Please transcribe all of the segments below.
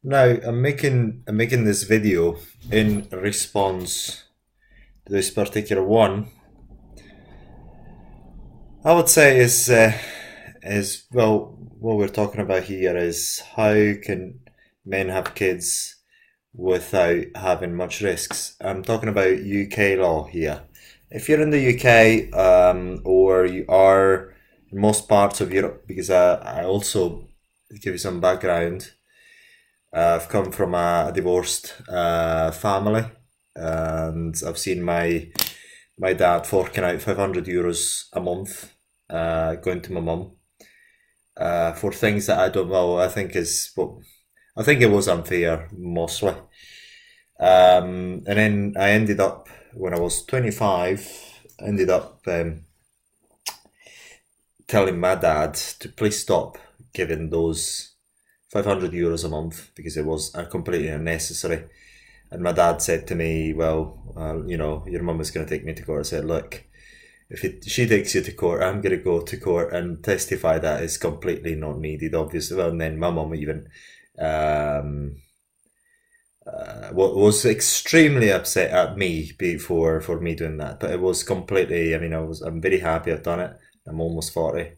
Now I'm making this video in response to this particular one. I would say is well, what we're talking about here is how can men have kids without having much risks. I'm talking about UK law here. If you're in the UK, or you are in most parts of Europe, because I also give you some background. I've come from a divorced family, and I've seen my dad forking out €500 a month, going to my mum, for things that I don't know. I think it was unfair mostly. And then I ended up when I was 25. Ended up telling my dad to please stop giving those €500 a month because it was completely unnecessary. And my dad said to me, "Well, your mum is going to take me to court." I said, "Look, she takes you to court, I'm going to go to court and testify that it's completely not needed, obviously." Well, and then my mum even um, was extremely upset at me before for me doing that. But it was completely. I mean, I'm very happy I've done it. I'm almost 40.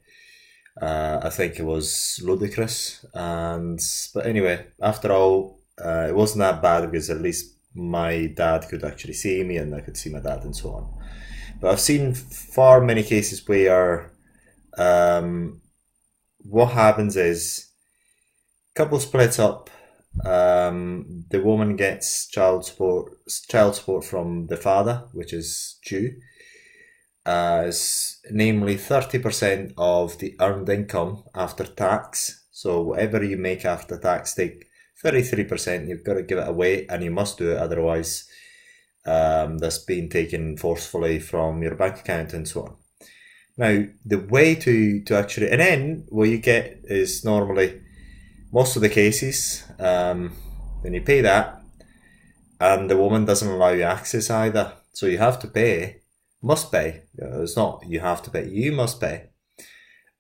I think it was ludicrous, and but anyway, after all, it wasn't that bad because at least my dad could actually see me, and I could see my dad, and so on. But I've seen far many cases where um, what happens is couple splits up. The woman gets child support from the father, which is due, as namely 30% of the earned income after tax. So whatever you make after tax, take 33%. You've got to give it away, and you must do it, otherwise that's being taken forcefully from your bank account and so on. Now, the way to actually, and then what you get is normally most of the cases, then you pay that, and the woman doesn't allow you access either. So you have to pay, must pay. It's not you have to pay, you must pay.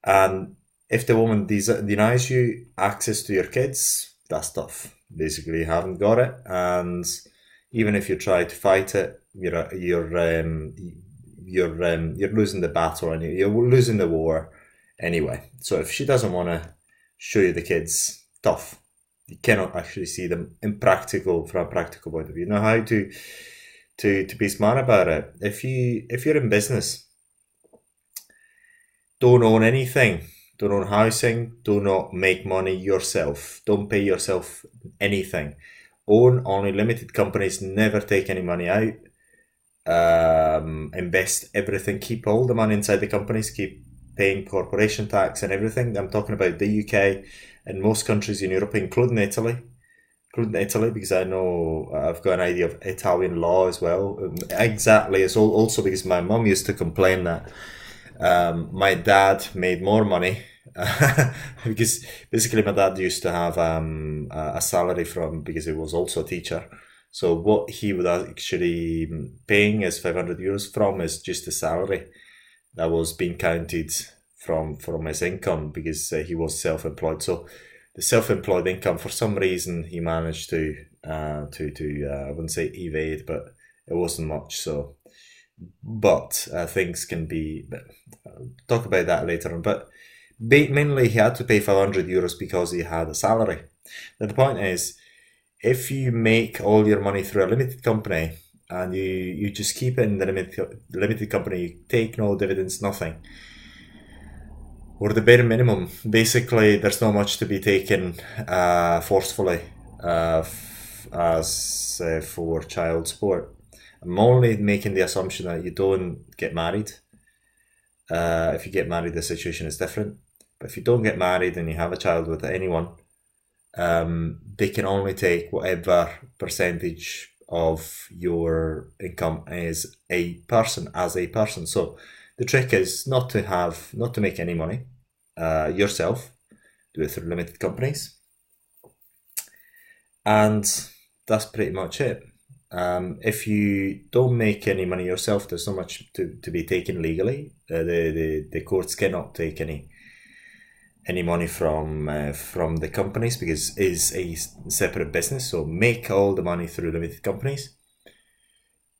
And if the woman denies you access to your kids, that's tough. Basically, you haven't got it, and even if you try to fight it, you're losing the battle, and you're losing the war anyway. So if she doesn't want to show you the kids, tough. You cannot actually see them in practical from a practical point of view. Now, how to be smart about it? If you're in business, don't own anything. Don't own housing. Do not make money yourself. Don't pay yourself anything. Own only limited companies. Never take any money out. Invest everything. Keep all the money inside the companies. Keep paying corporation tax and everything. I'm talking about the UK and most countries in Europe, including Italy, because I know I've got an idea of Italian law as well. Exactly, it's also because my mum used to complain that my dad made more money. Because basically my dad used to have a salary from, because he was also a teacher. So what he would actually paying as €500 from is just the salary that was being counted from his income, because he was self-employed. So the self-employed income, for some reason, he managed to I wouldn't say evade, but it wasn't much. So, but things can be. Talk about that later on. But mainly, he had to pay €500 because he had a salary. Now the point is, if you make all your money through a limited company and you just keep it in the limited company, you take no dividends, nothing, or the bare minimum. Basically, there's not much to be taken forcefully as for child support. I'm only making the assumption that you don't get married. If you get married, the situation is different. But if you don't get married and you have a child with anyone, they can only take whatever percentage of your income as a person. So the trick is not to make any money yourself. Do it through limited companies, and that's pretty much it. If you don't make any money yourself, there's not much to be taken legally. The courts cannot take any. any money from the companies because it's a separate business. So make all the money through limited companies,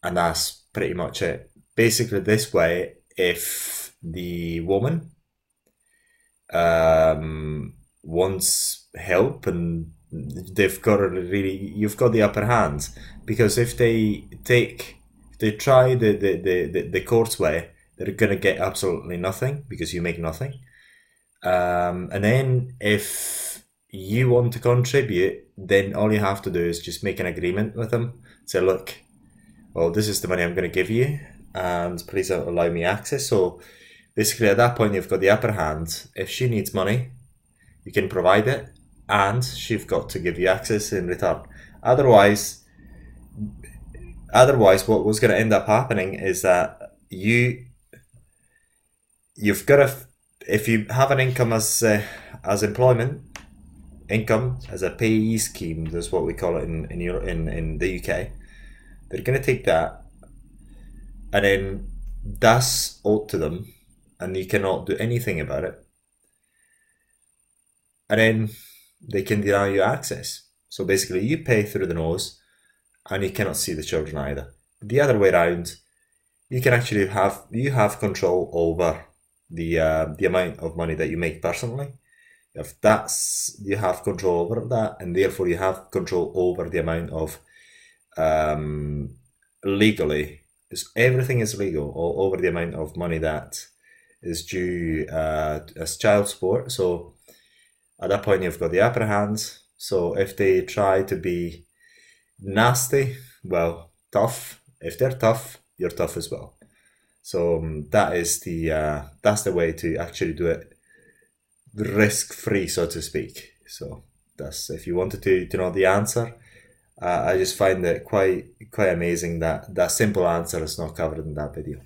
and that's pretty much it. Basically, this way, if the woman wants help and they've got a really, you've got the upper hand because if they try the court's way, they're gonna get absolutely nothing because you make nothing. And then if you want to contribute, then all you have to do is just make an agreement with them. Say, look, well, this is the money I'm going to give you, and please allow me access. So basically, at that point, you've got the upper hand. If she needs money, you can provide it, and she's got to give you access in return. Otherwise, what was going to end up happening is that you've got to, if you have an income as employment income as a payee scheme, that's what we call it in the UK. They're going to take that, and then that's owed to them, and you cannot do anything about it. And then they can deny you access. So basically, you pay through the nose, and you cannot see the children either. The other way around, you can actually have control over the amount of money that you make personally. If you have control over that, and therefore you have control over the amount of legally, everything is legal, or over the amount of money that is due as child support. So at that point, you've got the upper hand. So if they try to be nasty, well, tough. If they're tough, you're tough as well. So that's the way to actually do it risk free, so to speak. So that's, if you wanted to know the answer. I just find it quite amazing that that simple answer is not covered in that video.